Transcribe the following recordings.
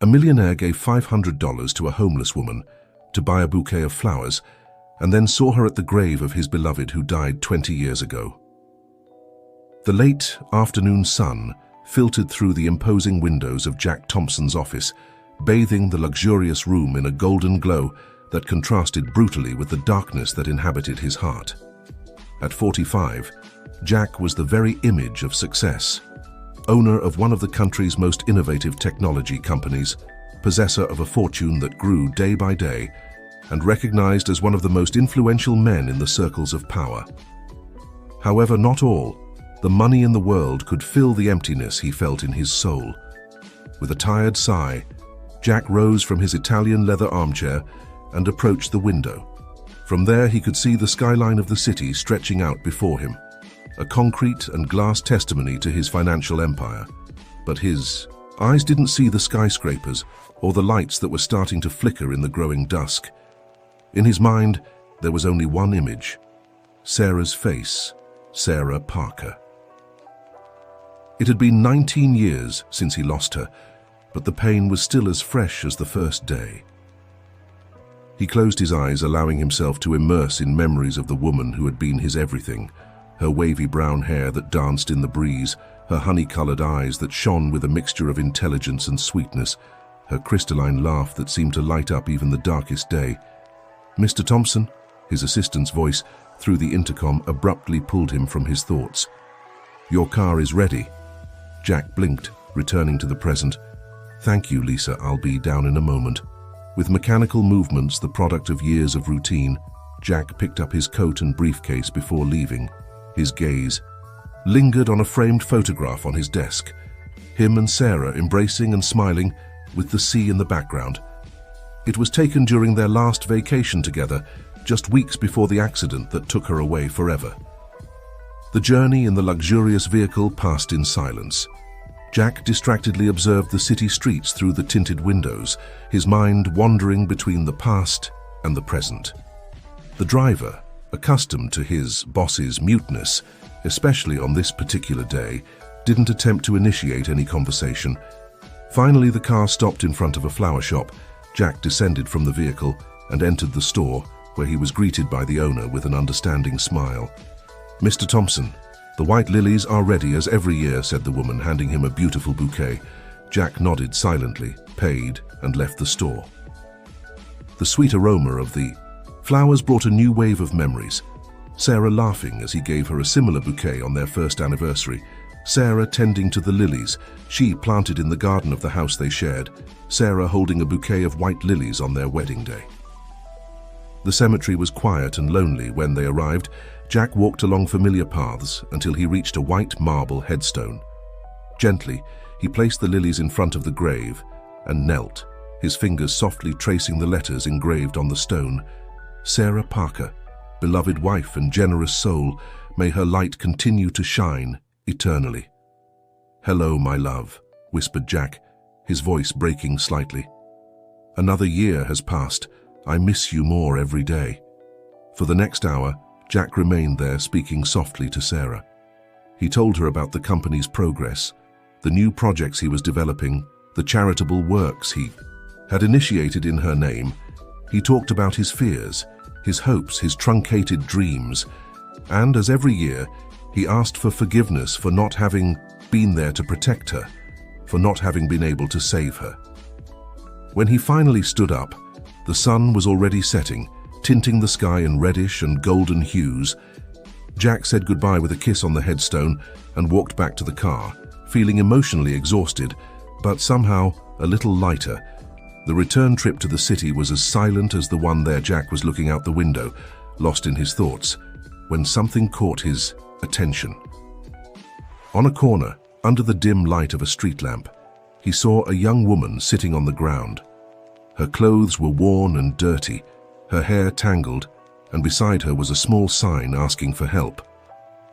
A millionaire gave $500 to a homeless woman to buy a bouquet of flowers and then saw her at the grave of his beloved who died 20 years ago. The late afternoon sun filtered through the imposing windows of Jack Thompson's office, bathing the luxurious room in a golden glow that contrasted brutally with the darkness that inhabited his heart. At 45, Jack was the very image of success. Owner of one of the country's most innovative technology companies, possessor of a fortune that grew day by day, and recognized as one of the most influential men in the circles of power. However, not all the money in the world could fill the emptiness he felt in his soul. With a tired sigh, Jack rose from his Italian leather armchair and approached the window. From there he could see the skyline of the city stretching out before him, a concrete and glass testimony to his financial empire. But his eyes didn't see the skyscrapers or the lights that were starting to flicker in the growing dusk. In his mind, there was only one image: Sarah's face, Sarah Parker. It had been 19 years since he lost her, but the pain was still as fresh as the first day. He closed his eyes, allowing himself to immerse in memories of the woman who had been his everything, her wavy brown hair that danced in the breeze, her honey-colored eyes that shone with a mixture of intelligence and sweetness, her crystalline laugh that seemed to light up even the darkest day. "Mr. Thompson," his assistant's voice through the intercom abruptly pulled him from his thoughts. "Your car is ready." Jack blinked, returning to the present. "Thank you, Lisa, I'll be down in a moment." With mechanical movements, the product of years of routine, Jack picked up his coat and briefcase before leaving. His gaze lingered on a framed photograph on his desk, him and Sarah embracing and smiling with the sea in the background. It was taken during their last vacation together, just weeks before the accident that took her away forever. The journey in the luxurious vehicle passed in silence. Jack distractedly observed the city streets through the tinted windows, his mind wandering between the past and the present. The driver, accustomed to his boss's muteness, especially on this particular day, didn't attempt to initiate any conversation. Finally, the car stopped in front of a flower shop. Jack descended from the vehicle and entered the store, where he was greeted by the owner with an understanding smile. "Mr. Thompson, the white lilies are ready as every year," said the woman, handing him a beautiful bouquet. Jack nodded silently, paid, and left the store. The sweet aroma of the flowers brought a new wave of memories. Sarah laughing as he gave her a similar bouquet on their first anniversary. Sarah tending to the lilies, she planted in the garden of the house they shared. Sarah holding a bouquet of white lilies on their wedding day. The cemetery was quiet and lonely when they arrived. Jack walked along familiar paths until he reached a white marble headstone. Gently, he placed the lilies in front of the grave and knelt, his fingers softly tracing the letters engraved on the stone. "Sarah Parker, beloved wife and generous soul, may her light continue to shine eternally." "Hello, my love," whispered Jack, his voice breaking slightly. "Another year has passed. I miss you more every day." For the next hour, Jack remained there speaking softly to Sarah. He told her about the company's progress, the new projects he was developing, the charitable works he had initiated in her name. He talked about his fears, his hopes, his truncated dreams, and as every year, he asked for forgiveness for not having been there to protect her, for not having been able to save her. When he finally stood up, the sun was already setting, tinting the sky in reddish and golden hues. Jack said goodbye with a kiss on the headstone and walked back to the car, feeling emotionally exhausted, but somehow a little lighter. The return trip to the city was as silent as the one there. Jack was looking out the window, lost in his thoughts, when something caught his attention. On a corner, under the dim light of a street lamp, he saw a young woman sitting on the ground. Her clothes were worn and dirty, her hair tangled, and beside her was a small sign asking for help.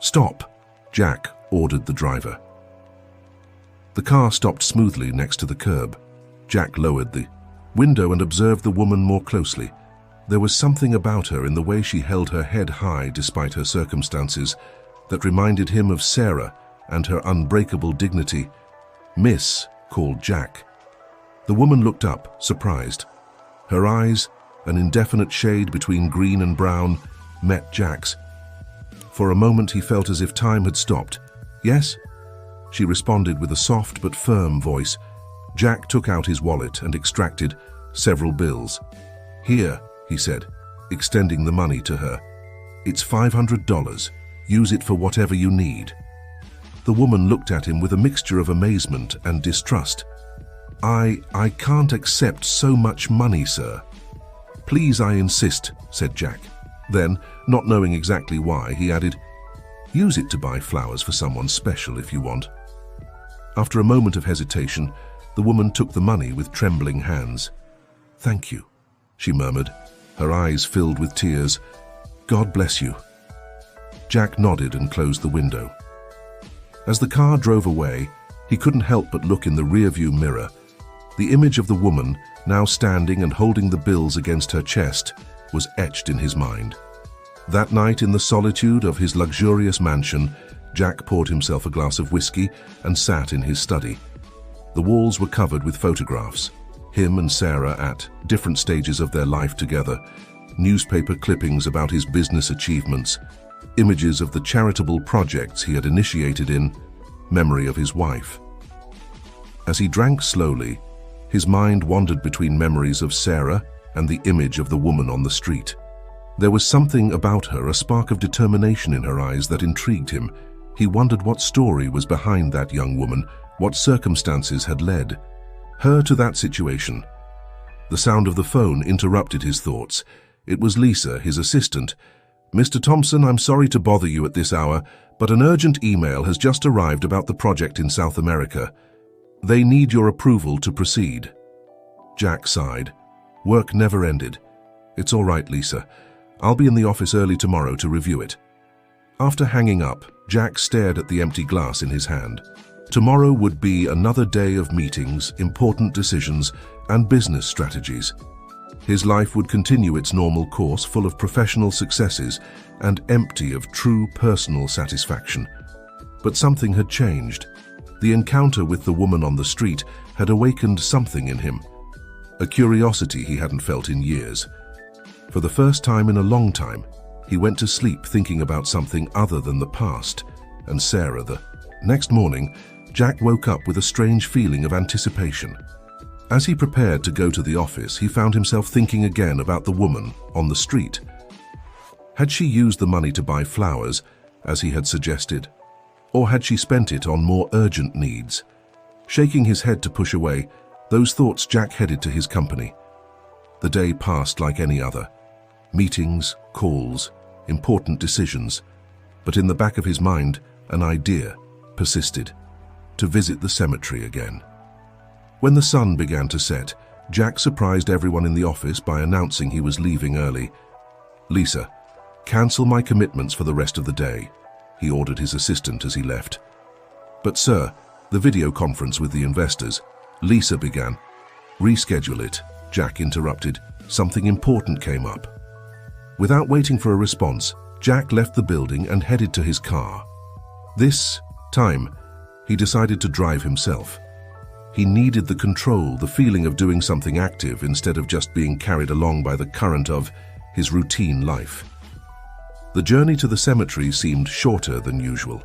"Stop," Jack ordered the driver. The car stopped smoothly next to the curb. Jack lowered the window and observed the woman more closely. There was something about her in the way she held her head high despite her circumstances that reminded him of Sarah and her unbreakable dignity. "Miss," called Jack. The woman looked up, surprised. Her eyes, an indefinite shade between green and brown, met Jack's. For a moment he felt as if time had stopped. "Yes?" She responded with a soft but firm voice. Jack took out his wallet and extracted several bills. "Here," he said, extending the money to her. "It's $500. Use it for whatever you need." The woman looked at him with a mixture of amazement and distrust. I can't accept so much money, sir." "Please, I insist," said Jack. Then, not knowing exactly why, he added, "Use it to buy flowers for someone special if you want." After a moment of hesitation, the woman took the money with trembling hands. "Thank you," she murmured, her eyes filled with tears. "God bless you." Jack nodded and closed the window. As the car drove away, he couldn't help but look in the rearview mirror. The image of the woman, now standing and holding the bills against her chest, was etched in his mind. That night, in the solitude of his luxurious mansion, Jack poured himself a glass of whiskey and sat in his study. The walls were covered with photographs, him and Sarah at different stages of their life together, newspaper clippings about his business achievements, images of the charitable projects he had initiated in memory of his wife. As he drank slowly, his mind wandered between memories of Sarah and the image of the woman on the street. There was something about her, a spark of determination in her eyes that intrigued him. He wondered what story was behind that young woman, what circumstances had led her to that situation. The sound of the phone interrupted his thoughts. It was Lisa, his assistant. "Mr. Thompson, I'm sorry to bother you at this hour, but an urgent email has just arrived about the project in South America. They need your approval to proceed." Jack sighed. Work never ended. "It's all right, Lisa. I'll be in the office early tomorrow to review it." After hanging up, Jack stared at the empty glass in his hand. Tomorrow would be another day of meetings, important decisions, and business strategies. His life would continue its normal course, full of professional successes and empty of true personal satisfaction. But something had changed. The encounter with the woman on the street had awakened something in him, a curiosity he hadn't felt in years. For the first time in a long time, he went to sleep thinking about something other than the past and Sarah. The next morning, Jack woke up with a strange feeling of anticipation. As he prepared to go to the office, he found himself thinking again about the woman on the street. Had she used the money to buy flowers, as he had suggested? Or had she spent it on more urgent needs? Shaking his head to push away those thoughts, Jack headed to his company. The day passed like any other. Meetings, calls, important decisions. But in the back of his mind, an idea persisted: to visit the cemetery again. When the sun began to set, Jack surprised everyone in the office by announcing he was leaving early. "Lisa, cancel my commitments for the rest of the day," he ordered his assistant as he left. "But sir, the video conference with the investors," Lisa began. "Reschedule it," Jack interrupted. "Something important came up." Without waiting for a response, Jack left the building and headed to his car. This time, he decided to drive himself. He needed the control, the feeling of doing something active instead of just being carried along by the current of his routine life. The journey to the cemetery seemed shorter than usual.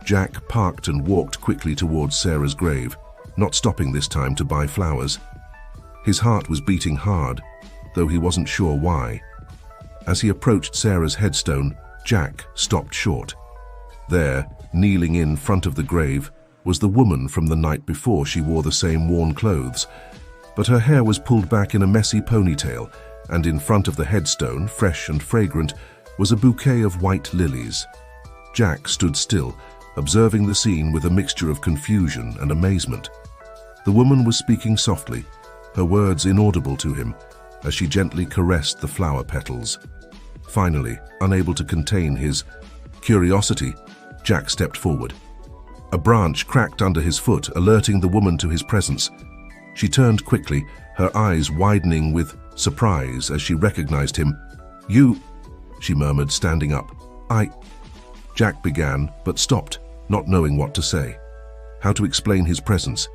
Jack parked and walked quickly towards Sarah's grave, not stopping this time to buy flowers. His heart was beating hard, though he wasn't sure why. As he approached Sarah's headstone, Jack stopped short. There, kneeling in front of the grave, was the woman from the night before. She wore the same worn clothes, but her hair was pulled back in a messy ponytail, and in front of the headstone, fresh and fragrant, was a bouquet of white lilies. Jack stood still, observing the scene with a mixture of confusion and amazement. The woman was speaking softly, her words inaudible to him, as she gently caressed the flower petals. Finally, unable to contain his curiosity, Jack stepped forward. A branch cracked under his foot, alerting the woman to his presence. She turned quickly, her eyes widening with surprise as she recognized him. "You," she murmured, standing up. Jack began, but stopped, not knowing what to say. How to explain his presence?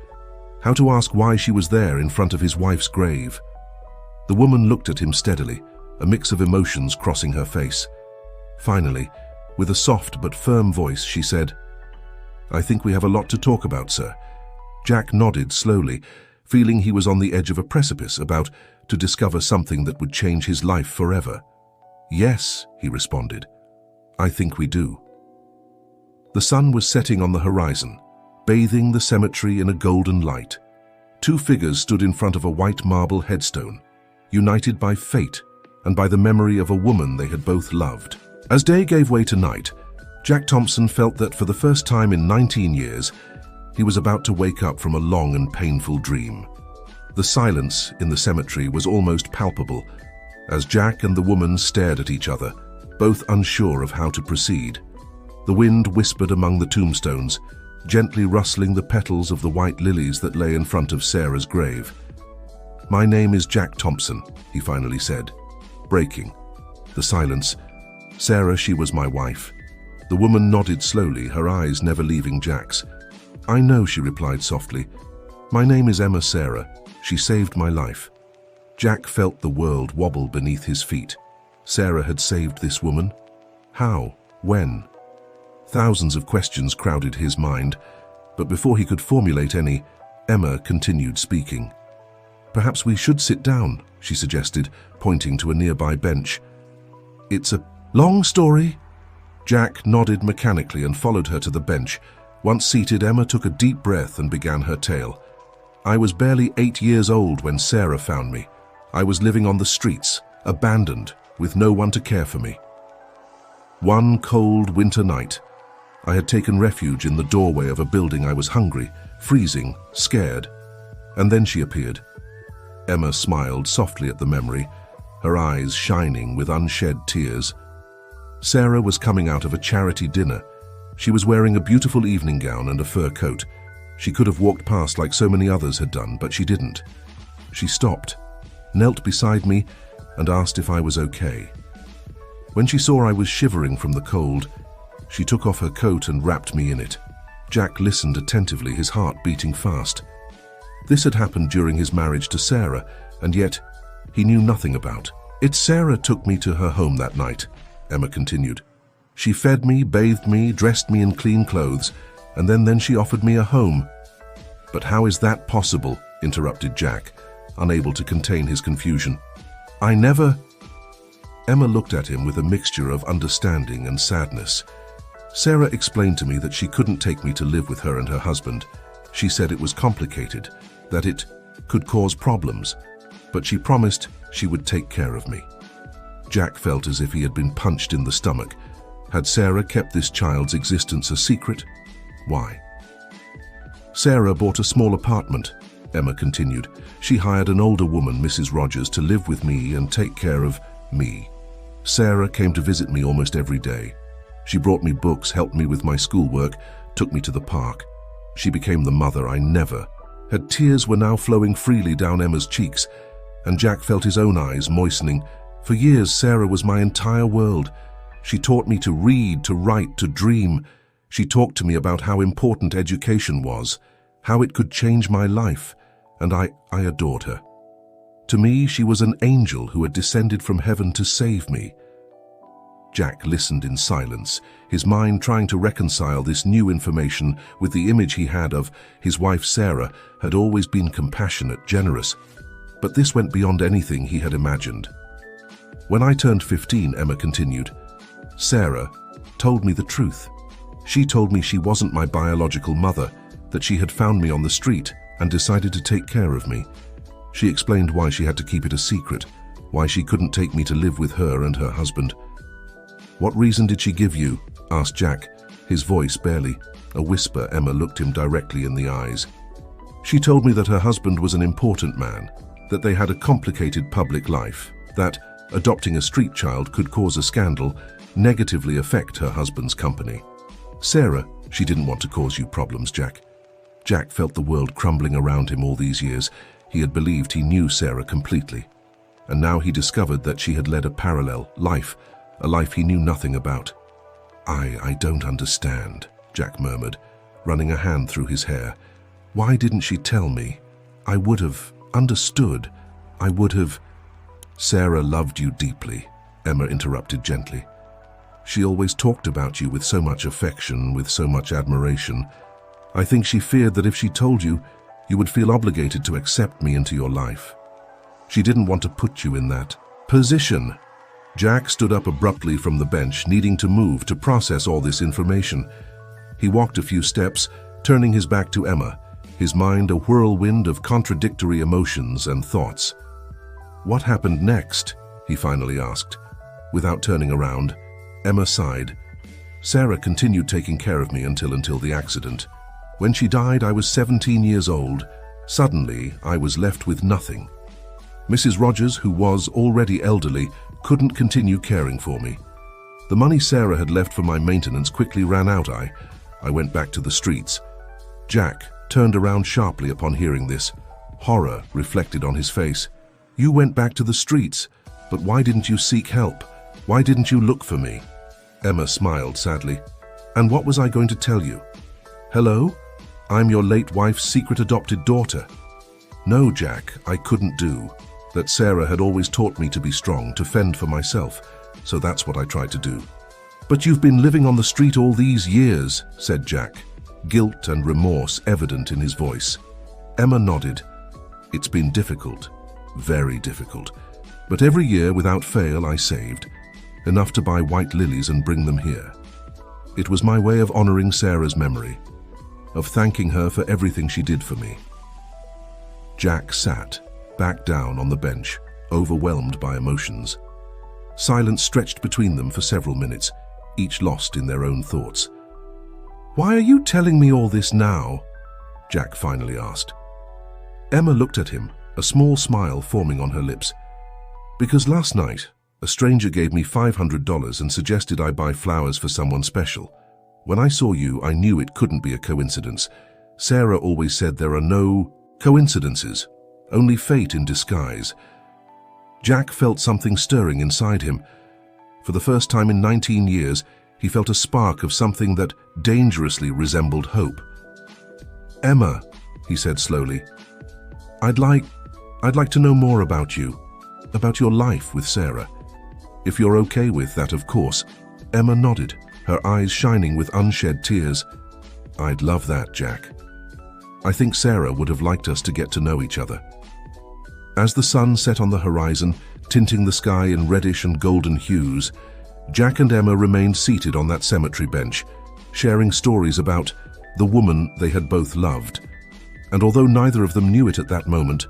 how to ask why she was there in front of his wife's grave. The woman looked at him steadily, a mix of emotions crossing her face. Finally, with a soft but firm voice, she said, "I think we have a lot to talk about, sir." Jack nodded slowly, feeling he was on the edge of a precipice, about to discover something that would change his life forever. "Yes," he responded. "I think we do." The sun was setting on the horizon, bathing the cemetery in a golden light. Two figures stood in front of a white marble headstone, united by fate and by the memory of a woman they had both loved. As day gave way to night, Jack Thompson felt that for the first time in 19 years, he was about to wake up from a long and painful dream. The silence in the cemetery was almost palpable as Jack and the woman stared at each other, both unsure of how to proceed. The wind whispered among the tombstones, gently rustling the petals of the white lilies that lay in front of Sarah's grave. "My name is Jack Thompson," he finally said, breaking the silence. "Sarah, she was my wife." The woman nodded slowly, her eyes never leaving Jack's. "I know," she replied softly. "My name is Emma Sarah. She saved my life." Jack felt the world wobble beneath his feet. Sarah had saved this woman? How? When? Thousands of questions crowded his mind, but before he could formulate any, Emma continued speaking. "Perhaps we should sit down," she suggested, pointing to a nearby bench. "It's a long story." Jack nodded mechanically and followed her to the bench. Once seated, Emma took a deep breath and began her tale. "I was barely 8 years old when Sarah found me. I was living on the streets, abandoned, with no one to care for me. One cold winter night, I had taken refuge in the doorway of a building. I was hungry, freezing, scared, and then she appeared." Emma smiled softly at the memory, her eyes shining with unshed tears. Sarah was coming out of a charity dinner. She was wearing a beautiful evening gown and a fur coat. She could have walked past like so many others had done, but she didn't. She stopped, knelt beside me, and asked if I was okay. When she saw I was shivering from the cold, she took off her coat and wrapped me in it. Jack listened attentively, his heart beating fast. This had happened during his marriage to Sarah, and yet he knew nothing about it. "Sarah took me to her home that night," Emma continued. "She fed me, bathed me, dressed me in clean clothes, and then she offered me a home." "But how is that possible?" interrupted Jack, unable to contain his confusion. "I never—" Emma looked at him with a mixture of understanding and sadness. "Sarah explained to me that she couldn't take me to live with her and her husband. She said it was complicated, that it could cause problems, but she promised she would take care of me." Jack felt as if he had been punched in the stomach. Had Sarah kept this child's existence a secret? Why? "Sarah bought a small apartment," Emma continued. "She hired an older woman, Mrs. Rogers, to live with me and take care of me. Sarah came to visit me almost every day. She brought me books, helped me with my schoolwork, took me to the park. She became the mother I never had." Tears were now flowing freely down Emma's cheeks, and Jack felt his own eyes moistening. "For years, Sarah was my entire world. She taught me to read, to write, to dream. She talked to me about how important education was, how it could change my life, and I adored her. To me, she was an angel who had descended from heaven to save me." Jack listened in silence, his mind trying to reconcile this new information with the image he had of his wife Sarah. Had always been compassionate, generous, but this went beyond anything he had imagined. "When I turned 15, Emma continued, Sarah told me the truth. She told me she wasn't my biological mother, that she had found me on the street and decided to take care of me. She explained why she had to keep it a secret, why she couldn't take me to live with her and her husband." "What reason did she give you?" asked Jack, his voice barely a whisper. Emma looked him directly in the eyes. "She told me that her husband was an important man, that they had a complicated public life, that adopting a street child could cause a scandal, negatively affect her husband's company. Sarah, she didn't want to cause you problems, Jack." Jack felt the world crumbling around him all these years. He had believed he knew Sarah completely, and now he discovered that she had led a parallel life, a life he knew nothing about. I don't understand," Jack murmured, running a hand through his hair. Why didn't she tell me? I would have understood. I would have... Sarah loved you deeply, Emma interrupted gently. She always talked about you with so much affection, with so much admiration. I think she feared that if she told you, you would feel obligated to accept me into your life. She didn't want to put you in that position. Jack stood up abruptly from the bench, needing to move to process all this information. He walked a few steps, turning his back to Emma, his mind a whirlwind of contradictory emotions and thoughts. What happened next? He finally asked. Without turning around, Emma sighed. Sarah continued taking care of me until the accident. When she died, I was 17 years old. Suddenly, I was left with nothing. Mrs. Rogers, who was already elderly, couldn't continue caring for me. The money Sarah had left for my maintenance quickly ran out. I went back to the streets. Jack turned around sharply upon hearing this. Horror reflected on his face. You went back to the streets, but why didn't you seek help? Why didn't you look for me? Emma smiled sadly. And what was I going to tell you? Hello? I'm your late wife's secret adopted daughter. No, Jack, I couldn't do. That Sarah had always taught me to be strong, to fend for myself, so that's what I tried to do. But you've been living on the street all these years, said Jack, guilt and remorse evident in his voice. Emma nodded. It's been difficult, very difficult, but every year without fail I saved, enough to buy white lilies and bring them here. It was my way of honoring Sarah's memory, of thanking her for everything she did for me. Jack sat, back down on the bench, overwhelmed by emotions. Silence stretched between them for several minutes, each lost in their own thoughts. Why are you telling me all this now? Jack finally asked. Emma looked at him, a small smile forming on her lips. Because last night, a stranger gave me $500 and suggested I buy flowers for someone special. When I saw you, I knew it couldn't be a coincidence. Sarah always said there are no coincidences, only fate in disguise. Jack felt something stirring inside him. For the first time in 19 years, he felt a spark of something that dangerously resembled hope. Emma, he said slowly, I'd like to know more about you, about your life with Sarah. If you're okay with that, of course. Emma nodded, her eyes shining with unshed tears. I'd love that, Jack. I think Sarah would have liked us to get to know each other. As the sun set on the horizon, tinting the sky in reddish and golden hues, Jack and Emma remained seated on that cemetery bench, sharing stories about the woman they had both loved. And although neither of them knew it at that moment,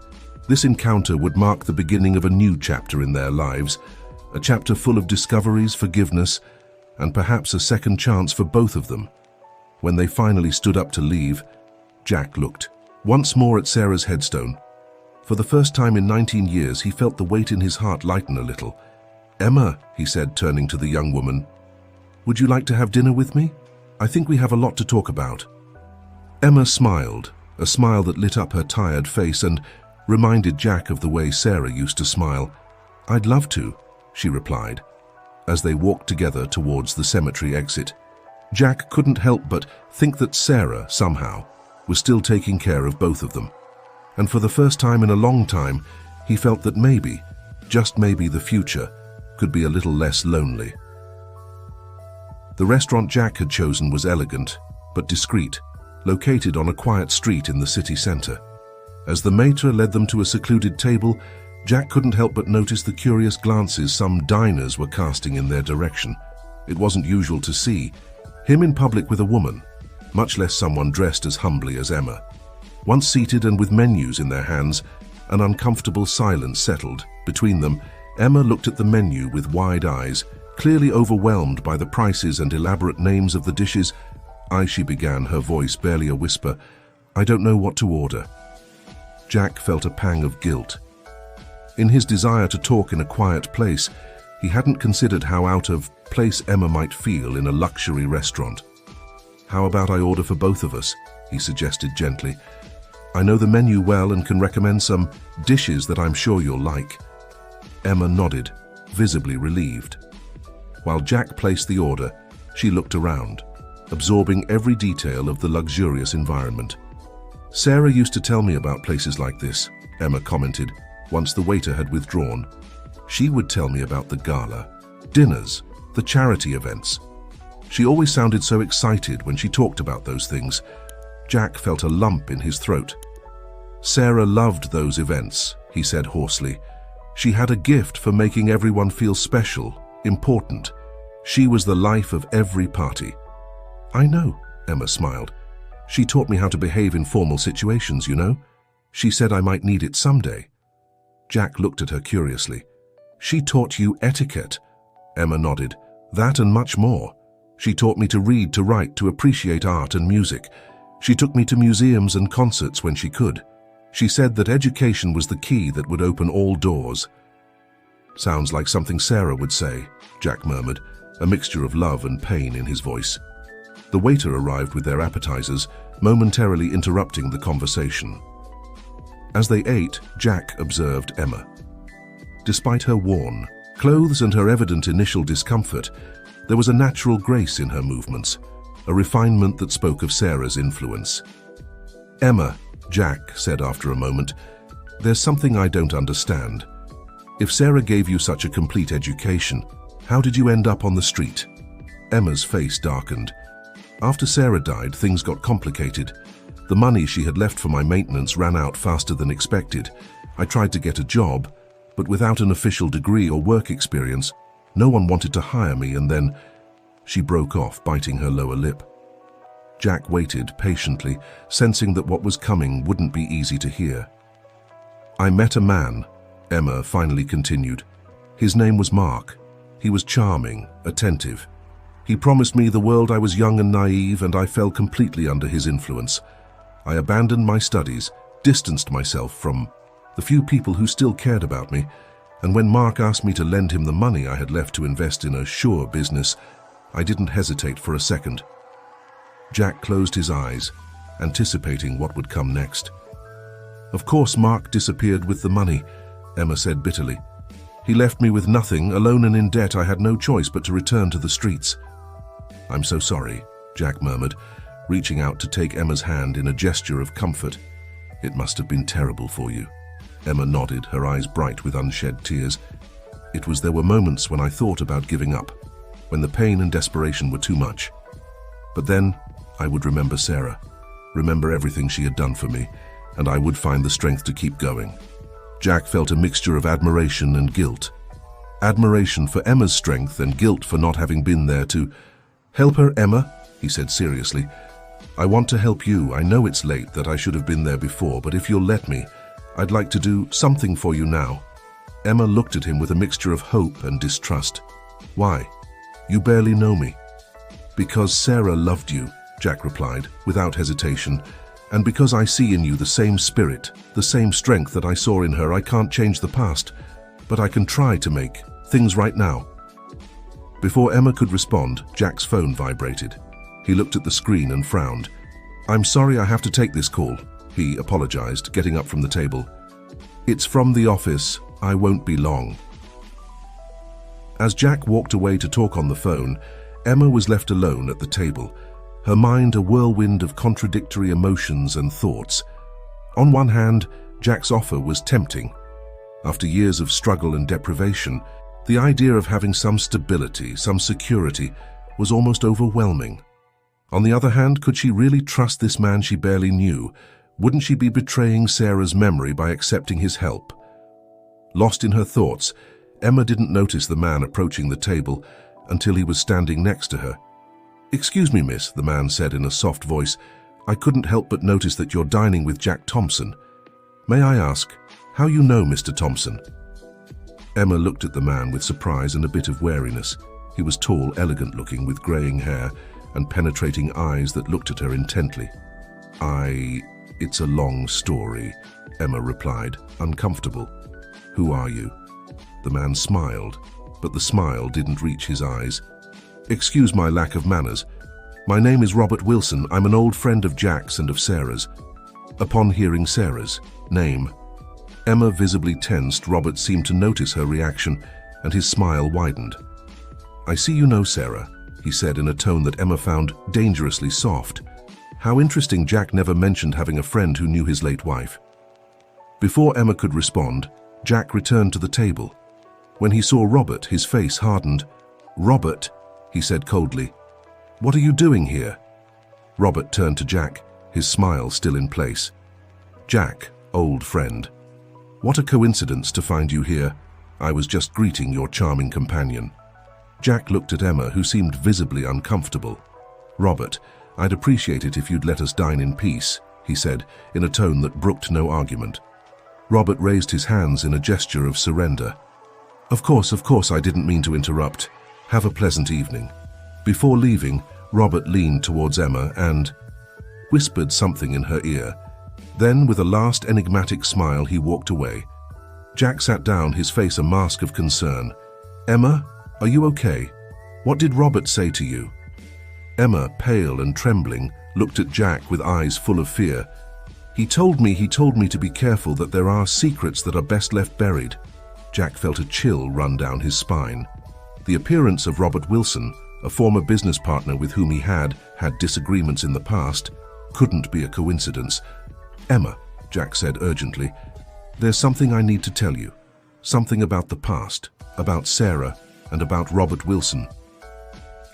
this encounter would mark the beginning of a new chapter in their lives, a chapter full of discoveries, forgiveness, and perhaps a second chance for both of them. When they finally stood up to leave, Jack looked once more at Sarah's headstone. For the first time in 19 years, he felt the weight in his heart lighten a little. Emma, he said, turning to the young woman, would you like to have dinner with me? I think we have a lot to talk about. Emma smiled, a smile that lit up her tired face and reminded Jack of the way Sarah used to smile. I'd love to, she replied, as they walked together towards the cemetery exit. Jack couldn't help but think that Sarah, somehow, was still taking care of both of them. And for the first time in a long time, he felt that maybe, just maybe, the future could be a little less lonely. The restaurant Jack had chosen was elegant, but discreet, located on a quiet street in the city center. As the maître led them to a secluded table, Jack couldn't help but notice the curious glances some diners were casting in their direction. It wasn't usual to see him in public with a woman, much less someone dressed as humbly as Emma. Once seated and with menus in their hands, an uncomfortable silence settled between them. Emma looked at the menu with wide eyes, clearly overwhelmed by the prices and elaborate names of the dishes. She began, her voice barely a whisper. I don't know what to order. Jack felt a pang of guilt. In his desire to talk in a quiet place, he hadn't considered how out of place Emma might feel in a luxury restaurant. How about I order for both of us? He suggested gently. I know the menu well and can recommend some dishes that I'm sure you'll like. Emma nodded, visibly relieved. While Jack placed the order, she looked around, absorbing every detail of the luxurious environment. Sarah used to tell me about places like this, Emma commented, once the waiter had withdrawn. She would tell me about the gala, dinners, the charity events. She always sounded so excited when she talked about those things. Jack felt a lump in his throat. Sarah loved those events, he said hoarsely. She had a gift for making everyone feel special, important. She was the life of every party. I know, Emma smiled. She taught me how to behave in formal situations, you know. She said I might need it someday. Jack looked at her curiously. She taught you etiquette? Emma nodded. That and much more. She taught me to read, to write, to appreciate art and music. She took me to museums and concerts when she could. She said that education was the key that would open all doors. Sounds like something Sarah would say, Jack murmured, a mixture of love and pain in his voice. The waiter arrived with their appetizers, momentarily interrupting the conversation. As they ate, Jack observed Emma. Despite her worn clothes and her evident initial discomfort, there was a natural grace in her movements, a refinement that spoke of Sarah's influence. Emma, Jack said after a moment, there's something I don't understand. If Sarah gave you such a complete education, how did you end up on the street? Emma's face darkened. After Sarah died, things got complicated. The money she had left for my maintenance ran out faster than expected. I tried to get a job, but without an official degree or work experience, no one wanted to hire me, and then she broke off, biting her lower lip. Jack waited patiently, sensing that what was coming wouldn't be easy to hear. I met a man, Emma finally continued. His name was Mark. He was charming, attentive. He promised me the world. I was young and naive, and I fell completely under his influence. I abandoned my studies, distanced myself from the few people who still cared about me, and when Mark asked me to lend him the money I had left to invest in a sure business, I didn't hesitate for a second. Jack closed his eyes, anticipating what would come next. Of course, Mark disappeared with the money, Emma said bitterly. He left me with nothing, alone and in debt. I had no choice but to return to the streets. I'm so sorry, Jack murmured, reaching out to take Emma's hand in a gesture of comfort. It must have been terrible for you. Emma nodded, her eyes bright with unshed tears. There were moments when I thought about giving up, when the pain and desperation were too much. But then I would remember Sarah, remember everything she had done for me, and I would find the strength to keep going. Jack felt a mixture of admiration and guilt. Admiration for Emma's strength and guilt for not having been there to help her. Emma, he said seriously, I want to help you. I know it's late, that I should have been there before, but if you'll let me, I'd like to do something for you now. Emma looked at him with a mixture of hope and distrust. Why? You barely know me. Because Sarah loved you, Jack replied, without hesitation, and because I see in you the same spirit, the same strength that I saw in her. I can't change the past, but I can try to make things right now. Before Emma could respond, Jack's phone vibrated. He looked at the screen and frowned. I'm sorry I have to take this call, he apologized, getting up from the table. It's from the office. I won't be long. As Jack walked away to talk on the phone, Emma was left alone at the table, her mind a whirlwind of contradictory emotions and thoughts. On one hand, Jack's offer was tempting. After years of struggle and deprivation, the idea of having some stability, some security, was almost overwhelming. On the other hand, could she really trust this man she barely knew? Wouldn't she be betraying Sarah's memory by accepting his help? Lost in her thoughts, Emma didn't notice the man approaching the table until he was standing next to her. Excuse me, miss, the man said in a soft voice. I couldn't help but notice that you're dining with Jack Thompson. May I ask how you know Mr. Thompson? Emma looked at the man with surprise and a bit of wariness. He was tall, elegant-looking, with graying hair and penetrating eyes that looked at her intently. It's a long story, Emma replied, uncomfortable. Who are you? The man smiled, but the smile didn't reach his eyes. Excuse my lack of manners. My name is Robert Wilson. I'm an old friend of Jack's and of Sarah's. Upon hearing Sarah's name, Emma visibly tensed. Robert seemed to notice her reaction, and his smile widened. I see you know Sarah, he said in a tone that Emma found dangerously soft. How interesting, Jack never mentioned having a friend who knew his late wife. Before Emma could respond, Jack returned to the table. When he saw Robert, his face hardened. "Robert," he said coldly, "what are you doing here?" Robert turned to Jack, his smile still in place. "Jack, old friend. What a coincidence to find you here. I was just greeting your charming companion." Jack looked at Emma, who seemed visibly uncomfortable. "Robert, I'd appreciate it if you'd let us dine in peace," he said, in a tone that brooked no argument. Robert raised his hands in a gesture of surrender. Of course, I didn't mean to interrupt. Have a pleasant evening." Before leaving, Robert leaned towards Emma and whispered something in her ear. Then, with a last enigmatic smile, he walked away. Jack sat down, his face a mask of concern. "Emma, are you okay? What did Robert say to you?" Emma, pale and trembling, looked at Jack with eyes full of fear. He told me to be careful, that there are secrets that are best left buried." Jack felt a chill run down his spine. The appearance of Robert Wilson, a former business partner with whom he had disagreements in the past, couldn't be a coincidence. "Emma," Jack said urgently, "there's something I need to tell you. Something about the past, about Sarah, and about Robert Wilson."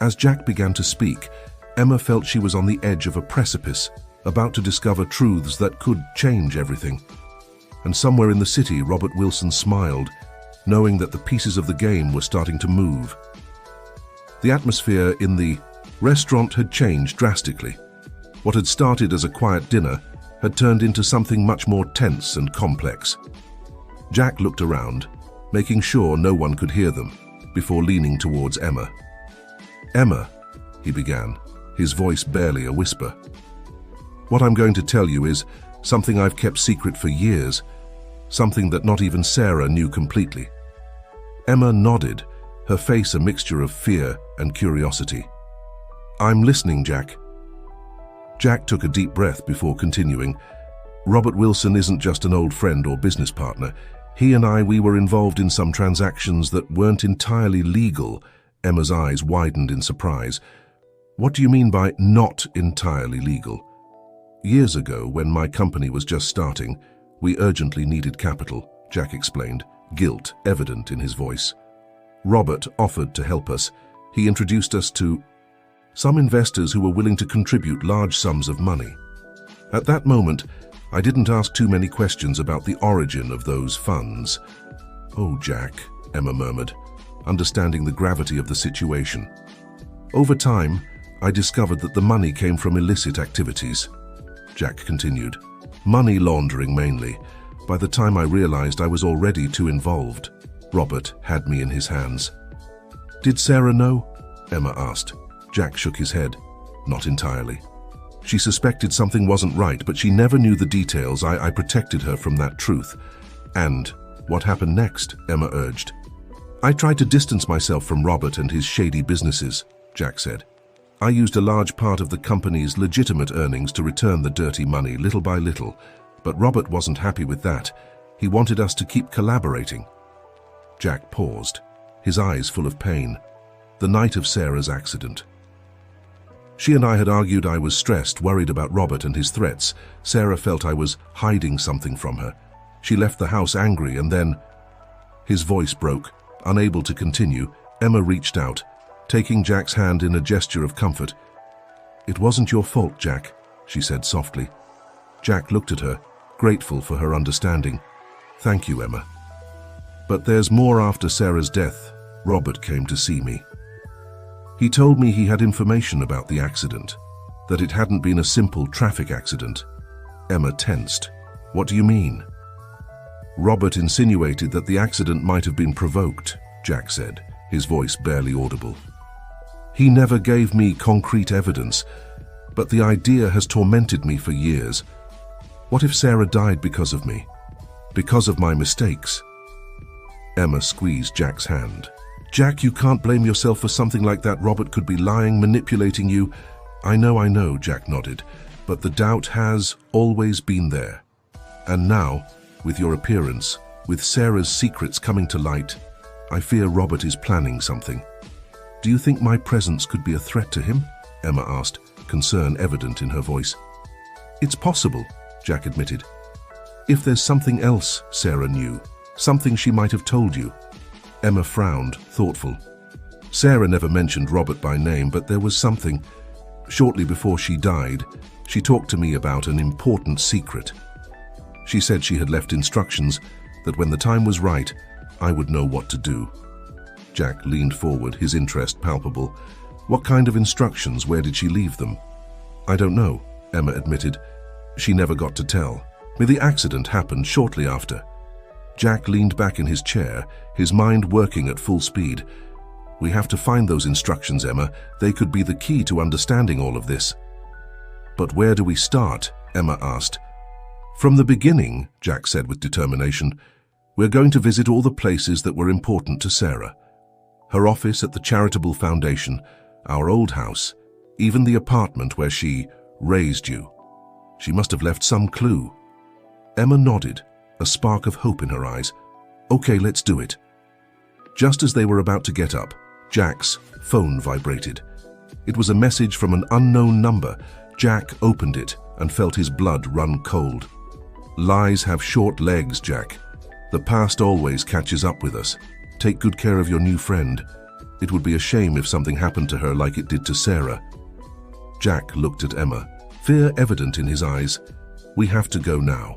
As Jack began to speak, Emma felt she was on the edge of a precipice, about to discover truths that could change everything. And somewhere in the city, Robert Wilson smiled, knowing that the pieces of the game were starting to move. The atmosphere in the restaurant had changed drastically. What had started as a quiet dinner had turned into something much more tense and complex. Jack looked around, making sure no one could hear them, before leaning towards Emma. "Emma," he began, his voice barely a whisper. "What I'm going to tell you is something I've kept secret for years, something that not even Sarah knew completely." Emma nodded, her face a mixture of fear and curiosity. "I'm listening, Jack." Jack took a deep breath before continuing. "Robert Wilson isn't just an old friend or business partner. He and we were involved in some transactions that weren't entirely legal." Emma's eyes widened in surprise. "What do you mean by not entirely legal?" "Years ago, when my company was just starting, we urgently needed capital," Jack explained, guilt evident in his voice. "Robert offered to help us. He introduced us to some investors who were willing to contribute large sums of money. At that moment, I didn't ask too many questions about the origin of those funds." "Oh, Jack," Emma murmured, understanding the gravity of the situation. "Over time, I discovered that the money came from illicit activities," Jack continued. "Money laundering mainly. By the time I realized I was already too involved, Robert had me in his hands." "Did Sarah know?" Emma asked. Jack shook his head. "Not entirely. She suspected something wasn't right, but she never knew the details. I protected her from that truth." "And what happened next?" Emma urged. "I tried to distance myself from Robert and his shady businesses," Jack said. "I used a large part of the company's legitimate earnings to return the dirty money little by little, but Robert wasn't happy with that. He wanted us to keep collaborating." Jack paused, his eyes full of pain. "The night of Sarah's accident. She and I had argued. I was stressed, worried about Robert and his threats. Sarah felt I was hiding something from her. She left the house angry, and then..." His voice broke. Unable to continue, Emma reached out, taking Jack's hand in a gesture of comfort. "It wasn't your fault, Jack," she said softly. Jack looked at her, grateful for her understanding. "Thank you, Emma. But there's more. After Sarah's death, Robert came to see me. He told me he had information about the accident, that it hadn't been a simple traffic accident." Emma tensed. "What do you mean?" "Robert insinuated that the accident might have been provoked," Jack said, his voice barely audible. "He never gave me concrete evidence, but the idea has tormented me for years. What if Sarah died because of me? Because of my mistakes?" Emma squeezed Jack's hand. "Jack, you can't blame yourself for something like that. Robert could be lying, manipulating you." I know," Jack nodded, "but the doubt has always been there. And now, with your appearance, with Sarah's secrets coming to light, I fear Robert is planning something." "Do you think my presence could be a threat to him?" Emma asked, concern evident in her voice. "It's possible," Jack admitted. "If there's something else Sarah knew, something she might have told you." Emma frowned, thoughtful. Sarah never mentioned Robert by name, but there was something. Shortly before she died, she talked to me about an important secret. She said she had left instructions that when the time was right, I would know what to do. Jack leaned forward, his interest palpable. "What kind of instructions? Where did she leave them?" "I don't know," Emma admitted. "She never got to tell. The accident happened shortly after." Jack leaned back in his chair, his mind working at full speed. "We have to find those instructions, Emma. They could be the key to understanding all of this." "But where do we start?" Emma asked. "From the beginning," Jack said with determination. "We're going to visit all the places that were important to Sarah. Her office at the charitable foundation, our old house, even the apartment where she raised you. She must have left some clue." Emma nodded, a spark of hope in her eyes. "Okay, let's do it." Just as they were about to get up, Jack's phone vibrated. It was a message from an unknown number. Jack opened it and felt his blood run cold. "Lies have short legs, Jack. The past always catches up with us. Take good care of your new friend. It would be a shame if something happened to her like it did to Sarah." Jack looked at Emma, fear evident in his eyes. "We have to go now."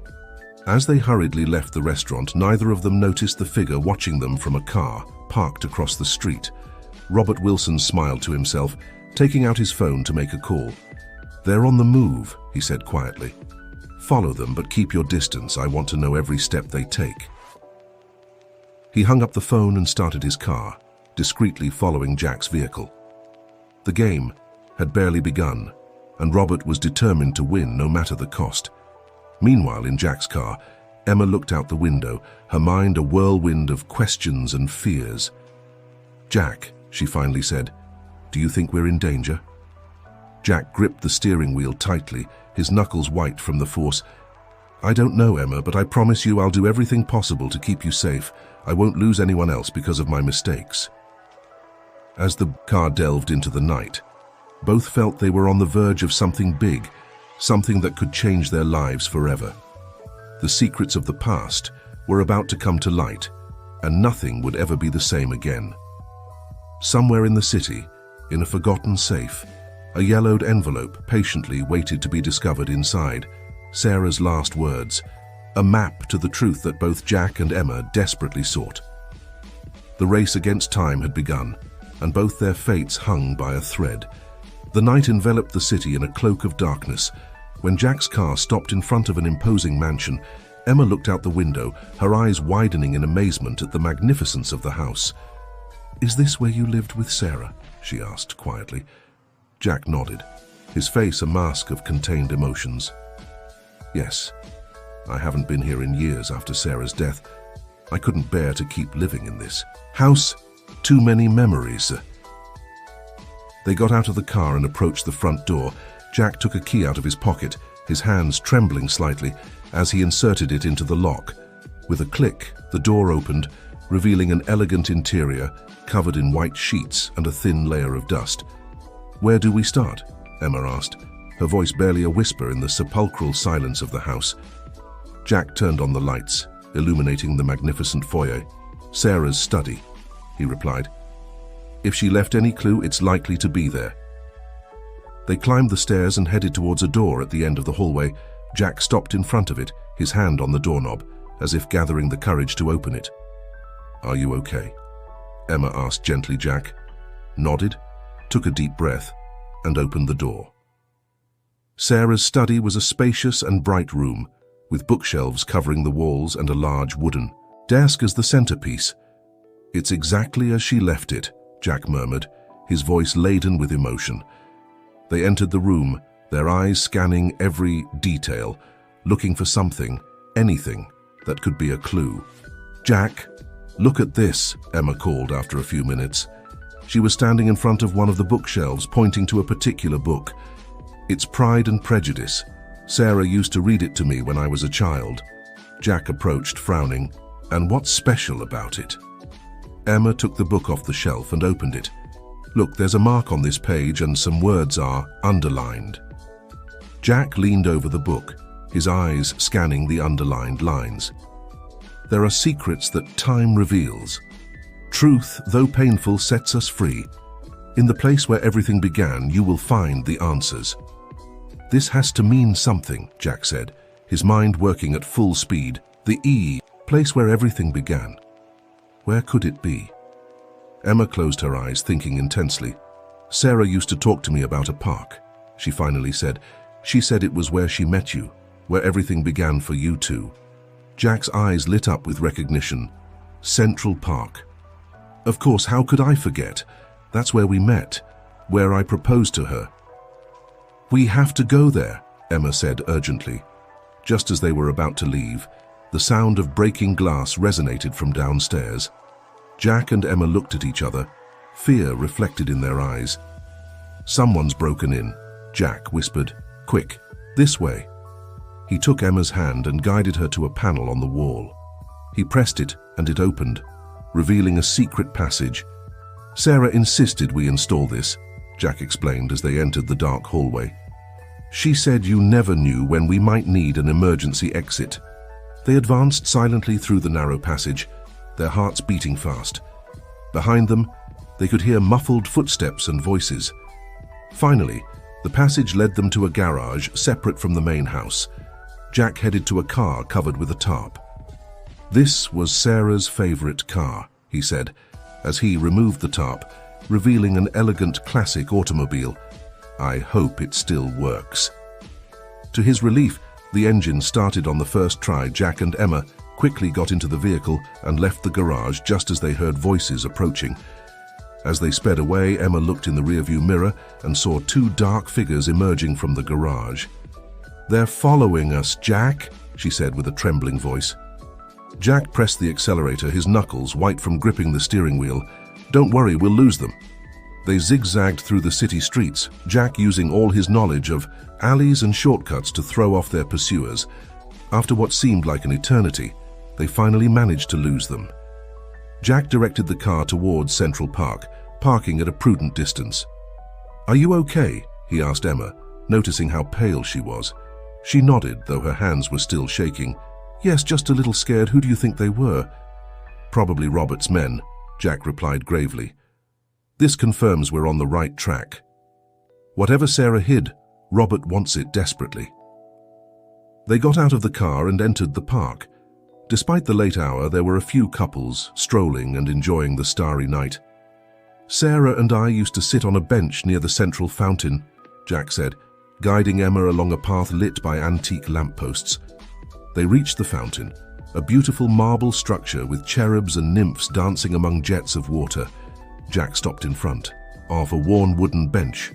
As they hurriedly left the restaurant, neither of them noticed the figure watching them from a car parked across the street. Robert Wilson smiled to himself, taking out his phone to make a call. "They're on the move," he said quietly. "Follow them, but keep your distance. I want to know every step they take." He hung up the phone and started his car, discreetly following Jack's vehicle. The game had barely begun, and Robert was determined to win no matter the cost. Meanwhile, in Jack's car, Emma looked out the window, her mind a whirlwind of questions and fears. "Jack," she finally said, "do you think we're in danger?" Jack gripped the steering wheel tightly, his knuckles white from the force. "I don't know, Emma, but I promise you I'll do everything possible to keep you safe. I won't lose anyone else because of my mistakes." As the car delved into the night, both felt they were on the verge of something big, something that could change their lives forever. The secrets of the past were about to come to light, and nothing would ever be the same again. Somewhere in the city, in a forgotten safe, a yellowed envelope patiently waited to be discovered inside. Sarah's last words, a map to the truth that both Jack and Emma desperately sought. The race against time had begun, and both their fates hung by a thread. The night enveloped the city in a cloak of darkness. When Jack's car stopped in front of an imposing mansion, Emma looked out the window, her eyes widening in amazement at the magnificence of the house. "Is this where you lived with Sarah?" she asked quietly. Jack nodded, his face a mask of contained emotions. "Yes, I haven't been here in years after Sarah's death. I couldn't bear to keep living in this house. Too many memories." They got out of the car and approached the front door. Jack took a key out of his pocket, his hands trembling slightly as he inserted it into the lock. With a click, the door opened, revealing an elegant interior covered in white sheets and a thin layer of dust. "Where do we start?" Emma asked, her voice barely a whisper in the sepulchral silence of the house. Jack turned on the lights, illuminating the magnificent foyer. "Sarah's study," he replied. "If she left any clue, it's likely to be there." They climbed the stairs and headed towards a door at the end of the hallway. Jack stopped in front of it, his hand on the doorknob, as if gathering the courage to open it. "Are you okay?" Emma asked gently. Jack nodded, took a deep breath, and opened the door. Sarah's study was a spacious and bright room, with bookshelves covering the walls and a large wooden desk as the centerpiece. "It's exactly as she left it," Jack murmured, his voice laden with emotion. They entered the room, their eyes scanning every detail, looking for something, anything, that could be a clue. "Jack, look at this," Emma called after a few minutes. She was standing in front of one of the bookshelves, pointing to a particular book. "It's Pride and Prejudice. Sarah used to read it to me when I was a child." Jack approached, frowning. "And what's special about it?" Emma took the book off the shelf and opened it. Look, there's a mark on this page and some words are underlined. Jack leaned over the book, his eyes scanning the underlined lines. There are secrets that time reveals. Truth, though painful, sets us free. In the place where everything began, you will find the answers. This has to mean something, Jack said, his mind working at full speed. The place where everything began. Where could it be? Emma closed her eyes, thinking intensely. Sarah used to talk to me about a park, she finally said. She said it was where she met you, where everything began for you two. Jack's eyes lit up with recognition. Central Park. Of course, how could I forget? That's where we met, where I proposed to her. We have to go there, Emma said urgently. Just as they were about to leave, the sound of breaking glass resonated from downstairs. Jack and Emma looked at each other, fear reflected in their eyes. Someone's broken in, Jack whispered. Quick, this way. He took Emma's hand and guided her to a panel on the wall. He pressed it and it opened, revealing a secret passage. Sarah insisted we install this, Jack explained as they entered the dark hallway. She said you never knew when we might need an emergency exit. They advanced silently through the narrow passage, their hearts beating fast. Behind them, they could hear muffled footsteps and voices. Finally, the passage led them to a garage separate from the main house. Jack headed to a car covered with a tarp. This was Sarah's favorite car, he said, as he removed the tarp, revealing an elegant classic automobile. I hope it still works. To his relief, the engine started on the first try. Jack and Emma quickly got into the vehicle and left the garage just as they heard voices approaching. As they sped away, Emma looked in the rearview mirror and saw two dark figures emerging from the garage. They're following us, Jack, she said with a trembling voice. Jack pressed the accelerator, his knuckles white from gripping the steering wheel. Don't worry, we'll lose them. They zigzagged through the city streets, Jack using all his knowledge of alleys and shortcuts to throw off their pursuers. After what seemed like an eternity, they finally managed to lose them. Jack directed the car towards Central Park, parking at a prudent distance. Are you okay? He asked Emma, noticing how pale she was. She nodded, though her hands were still shaking. Yes, just a little scared. Who do you think they were? Probably Robert's men, Jack replied gravely. This confirms we're on the right track. Whatever Sarah hid, Robert wants it desperately. They got out of the car and entered the park. Despite the late hour, there were a few couples strolling and enjoying the starry night. Sarah and I used to sit on a bench near the central fountain, Jack said, guiding Emma along a path lit by antique lampposts. They reached the fountain, a beautiful marble structure with cherubs and nymphs dancing among jets of water. Jack stopped in front, of a worn wooden bench.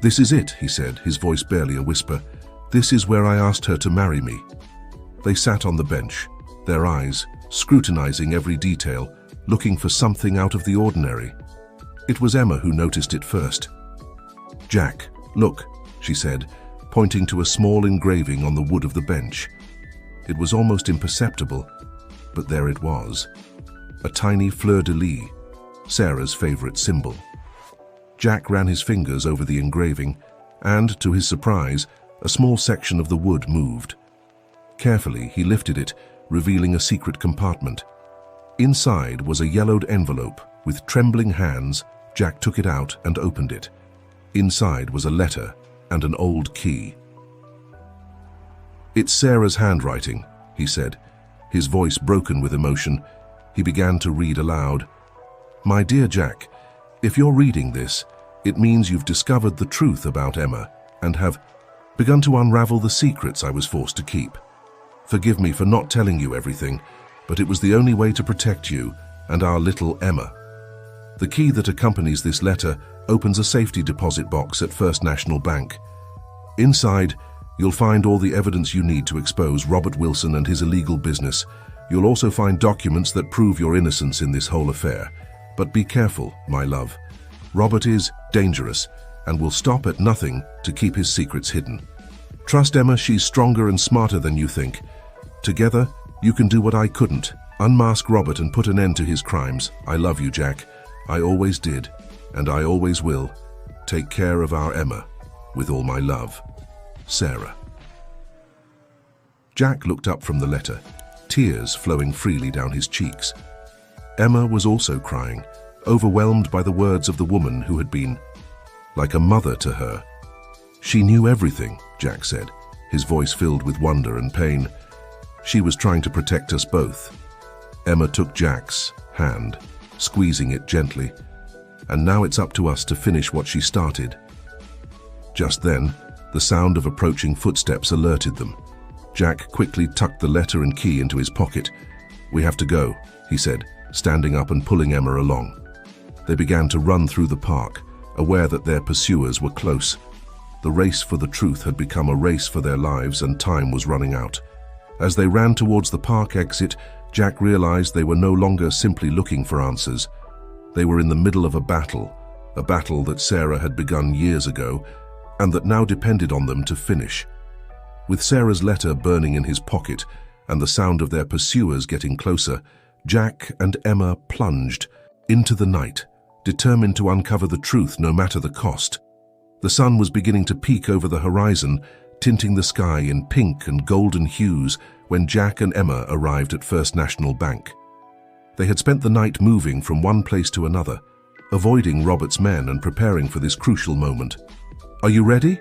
This is it, he said, his voice barely a whisper. This is where I asked her to marry me. They sat on the bench, their eyes scrutinizing every detail, looking for something out of the ordinary. It was Emma who noticed it first. Jack, look, she said, pointing to a small engraving on the wood of the bench. It was almost imperceptible, but there it was. A tiny fleur-de-lis, Sarah's favorite symbol. Jack ran his fingers over the engraving, and, to his surprise, a small section of the wood moved. Carefully, he lifted it, revealing a secret compartment. Inside was a yellowed envelope. With trembling hands, Jack took it out and opened it. Inside was a letter and an old key. It's Sarah's handwriting, he said, his voice broken with emotion. He began to read aloud. My dear Jack, if you're reading this, it means you've discovered the truth about Emma and have begun to unravel the secrets I was forced to keep. Forgive me for not telling you everything, but it was the only way to protect you and our little Emma. The key that accompanies this letter opens a safety deposit box at First National Bank. Inside, you'll find all the evidence you need to expose Robert Wilson and his illegal business. You'll also find documents that prove your innocence in this whole affair. But be careful, my love. Robert is dangerous and will stop at nothing to keep his secrets hidden. Trust Emma, she's stronger and smarter than you think. Together, you can do what I couldn't. Unmask Robert and put an end to his crimes. I love you, Jack. I always did. and I always will. Take care of our Emma. With all my love, Sarah. Jack looked up from the letter, tears flowing freely down his cheeks. Emma was also crying, overwhelmed by the words of the woman who had been like a mother to her. She knew everything, Jack said, his voice filled with wonder and pain. She was trying to protect us both. Emma took Jack's hand, squeezing it gently. And now it's up to us to finish what she started. Just then, the sound of approaching footsteps alerted them. Jack quickly tucked the letter and key into his pocket. "We have to go," he said, standing up and pulling Emma along. They began to run through the park, aware that their pursuers were close. The race for the truth had become a race for their lives, and time was running out. As they ran towards the park exit, Jack realized they were no longer simply looking for answers. They were in the middle of a battle that Sarah had begun years ago, and that now depended on them to finish. With Sarah's letter burning in his pocket and the sound of their pursuers getting closer, Jack and Emma plunged into the night, determined to uncover the truth no matter the cost. The sun was beginning to peek over the horizon, tinting the sky in pink and golden hues when Jack and Emma arrived at First National Bank. They had spent the night moving from one place to another, avoiding Robert's men and preparing for this crucial moment. "Are you ready?"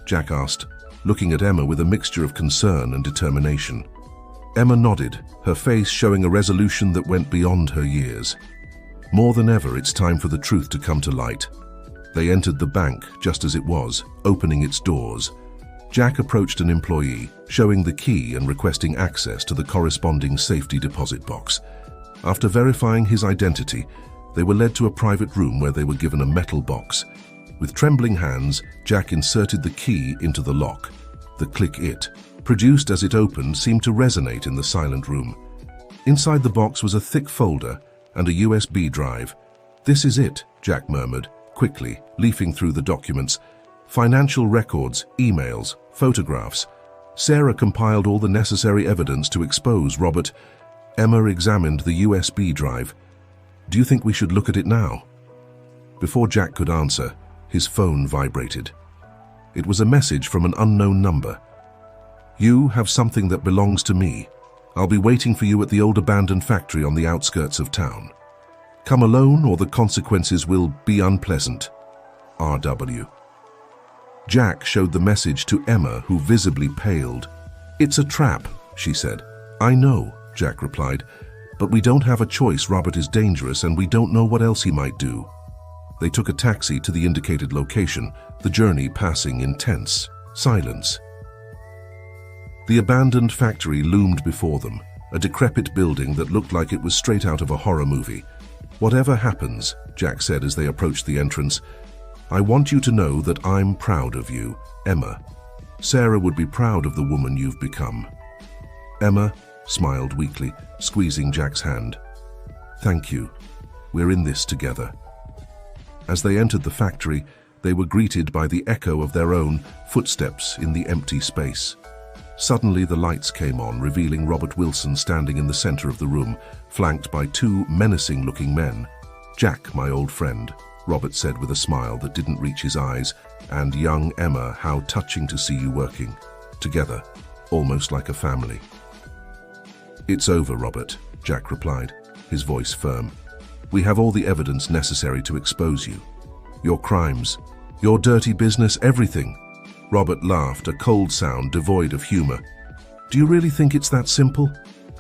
Jack asked, looking at Emma with a mixture of concern and determination. Emma nodded, her face showing a resolution that went beyond her years. More than ever, it's time for the truth to come to light. They entered the bank just as it was, opening its doors. Jack approached an employee, showing the key and requesting access to the corresponding safety deposit box. After verifying his identity, they were led to a private room where they were given a metal box. With trembling hands, Jack inserted the key into the lock. The click-it, produced as it opened, seemed to resonate in the silent room. Inside the box was a thick folder and a USB drive. "This is it," Jack murmured, quickly, leafing through the documents. Financial records, emails, photographs. Sarah compiled all the necessary evidence to expose Robert. Emma examined the USB drive. "Do you think we should look at it now?" Before Jack could answer, his phone vibrated. It was a message from an unknown number. "You have something that belongs to me. I'll be waiting for you at the old abandoned factory on the outskirts of town. Come alone or the consequences will be unpleasant. R.W." Jack showed the message to Emma, who visibly paled. "It's a trap," she said. "I know," Jack replied, "but we don't have a choice. Robert is dangerous and we don't know what else he might do." They took a taxi to the indicated location, the journey passing in tense silence. The abandoned factory loomed before them, a decrepit building that looked like it was straight out of a horror movie. "Whatever happens," Jack said as they approached the entrance, "I want you to know that I'm proud of you, Emma. Sarah would be proud of the woman you've become." Emma smiled weakly, squeezing Jack's hand. "Thank you. We're in this together." As they entered the factory, they were greeted by the echo of their own footsteps in the empty space. Suddenly the lights came on, revealing Robert Wilson standing in the center of the room, flanked by two menacing-looking men. "Jack, my old friend," Robert said with a smile that didn't reach his eyes, "and young Emma, how touching to see you working together, almost like a family." "It's over, Robert," Jack replied, his voice firm. "We have all the evidence necessary to expose you. Your crimes, your dirty business, everything." Robert laughed, a cold sound devoid of humor. "Do you really think it's that simple?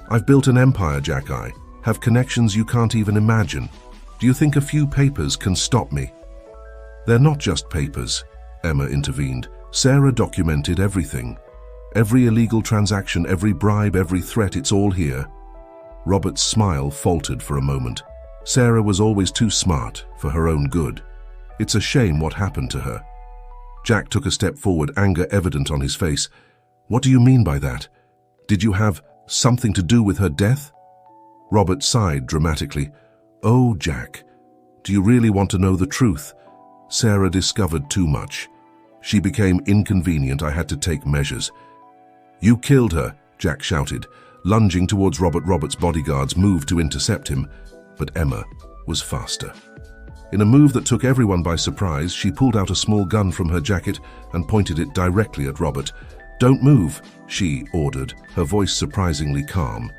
I've built an empire, Jack. I have connections you can't even imagine. Do you think a few papers can stop me?" "They're not just papers," Emma intervened. "Sarah documented everything. Every illegal transaction, every bribe, every threat, it's all here." Robert's smile faltered for a moment. Sarah was always too smart for her own good. It's a shame what happened to her. Jack took a step forward, anger evident on his face. "What do you mean by that? Did you have something to do with her death?" Robert sighed dramatically. "Oh, Jack, do you really want to know the truth? Sarah discovered too much. She became inconvenient. I had to take measures." "You killed her," Jack shouted, lunging towards Robert. Robert's bodyguards moved to intercept him, but Emma was faster. In a move that took everyone by surprise, she pulled out a small gun from her jacket and pointed it directly at Robert. "Don't move," she ordered, her voice surprisingly calm.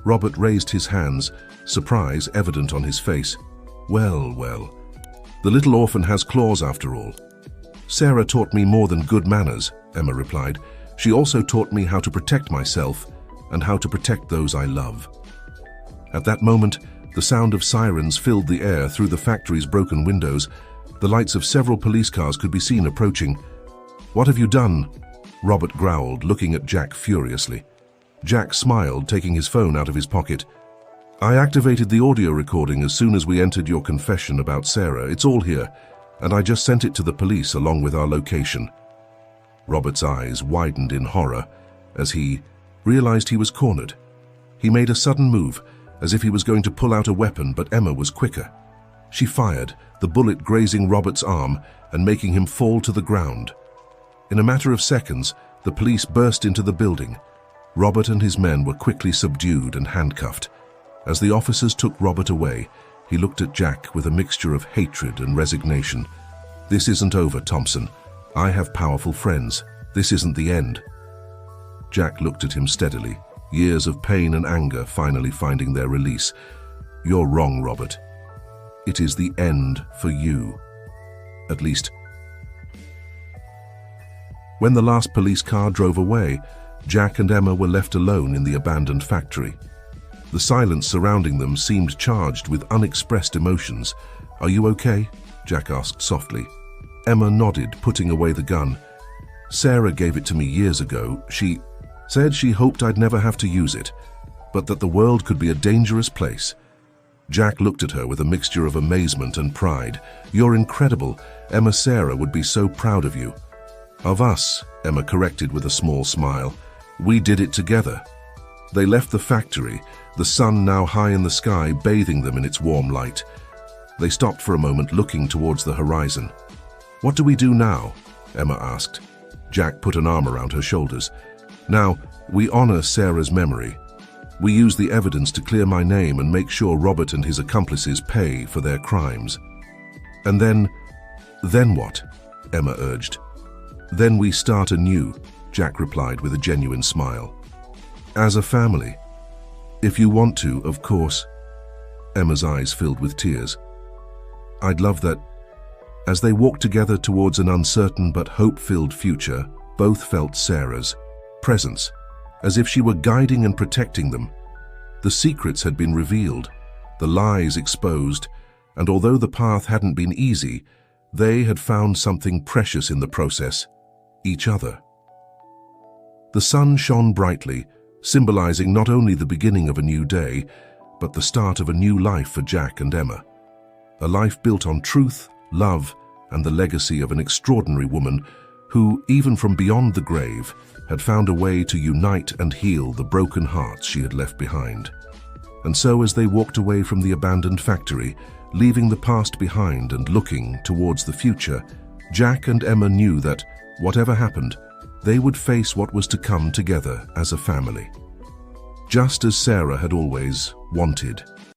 Robert raised his hands, surprise evident on his face. "Well, well. The little orphan has claws after all." "Sarah taught me more than good manners," Emma replied. "She also taught me how to protect myself and how to protect those I love." At that moment, the sound of sirens filled the air through the factory's broken windows. The lights of several police cars could be seen approaching. "What have you done?" Robert growled, looking at Jack furiously. Jack smiled, taking his phone out of his pocket. "I activated the audio recording as soon as we entered your confession about Sarah. It's all here, and I just sent it to the police along with our location." Robert's eyes widened in horror as he realized he was cornered. He made a sudden move, as if he was going to pull out a weapon, but Emma was quicker. She fired, the bullet grazing Robert's arm and making him fall to the ground. In a matter of seconds, the police burst into the building. Robert and his men were quickly subdued and handcuffed. As the officers took Robert away, he looked at Jack with a mixture of hatred and resignation. "This isn't over, Thompson. I have powerful friends. This isn't the end." Jack looked at him steadily, years of pain and anger finally finding their release. "You're wrong, Robert. It is the end for you. At least..." When the last police car drove away, Jack and Emma were left alone in the abandoned factory. The silence surrounding them seemed charged with unexpressed emotions. "Are you okay?" Jack asked softly. Emma nodded, putting away the gun. "Sarah gave it to me years ago. She said she hoped I'd never have to use it, but that the world could be a dangerous place." Jack looked at her with a mixture of amazement and pride. "You're incredible. Emma, Sarah would be so proud of you." "Of us," Emma corrected with a small smile. "We did it together." They left the factory, the sun now high in the sky bathing them in its warm light. They stopped for a moment, looking towards the horizon. "What do we do now?" Emma asked. Jack put an arm around her shoulders. "Now, we honor Sarah's memory. We use the evidence to clear my name and make sure Robert and his accomplices pay for their crimes." "And then what?" Emma urged. "Then we start anew," Jack replied with a genuine smile. "As a family. If you want to, of course." Emma's eyes filled with tears. "I'd love that." As they walked together towards an uncertain but hope-filled future, both felt Sarah's presence, as if she were guiding and protecting them. The secrets had been revealed, the lies exposed, and although the path hadn't been easy, they had found something precious in the process: each other. The sun shone brightly, symbolizing not only the beginning of a new day, but the start of a new life for Jack and Emma. A life built on truth, love, and the legacy of an extraordinary woman who, even from beyond the grave, had found a way to unite and heal the broken hearts she had left behind. And so as they walked away from the abandoned factory, leaving the past behind and looking towards the future, Jack and Emma knew that, whatever happened, they would face what was to come together as a family. Just as Sarah had always wanted.